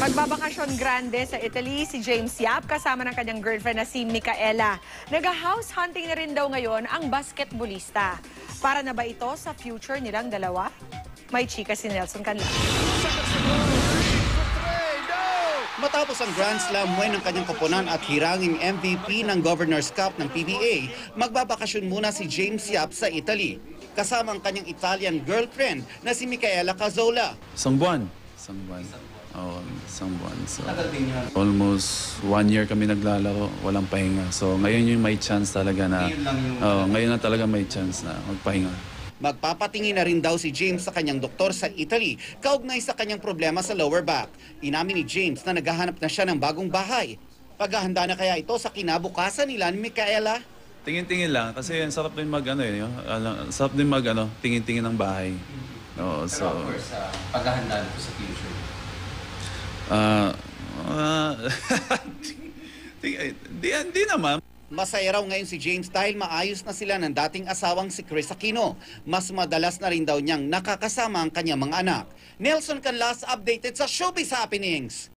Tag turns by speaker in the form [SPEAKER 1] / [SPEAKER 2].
[SPEAKER 1] Magbabakasyon grande sa Italy si James Yap kasama ng kanyang girlfriend na si Micaela. Nag-house hunting na rin daw ngayon ang basketballista. Para na ba ito sa future nilang dalawa? May chika si Nelson Canlas.
[SPEAKER 2] Matapos ang Grand Slam win ng kanyang koponan at hiranging MVP ng Governor's Cup ng PBA, magbabakasyon muna si James Yap sa Italy. Kasama ang kanyang Italian girlfriend na si Micaela Cazzola.
[SPEAKER 3] Isang buwan. Oo, isang buwan. So, almost 1 year kami naglalaro, walang pahinga. So ngayon yung may chance talaga na, ngayon na talaga may chance na magpahinga.
[SPEAKER 2] Magpapatingin na rin daw si James sa kanyang doktor sa Italy, kaugnay sa kanyang problema sa lower back. Inamin ni James na naghahanap na siya ng bagong bahay. Paghahanda na kaya ito sa kinabukasan nila ni Micaela?
[SPEAKER 3] Tingin-tingin lang kasi ang sarap din sarap din tingin-tingin ng bahay. Oo, so
[SPEAKER 4] of course, paghahanda nito sa future.
[SPEAKER 3] Di naman.
[SPEAKER 2] Masaya raw ngayon si James dahil maayos na sila ng dating asawang si Chris Aquino. Mas madalas na rin daw niyang nakakasama ang kanyang mga anak. Nelson Canlas, updated sa Showbiz Happenings.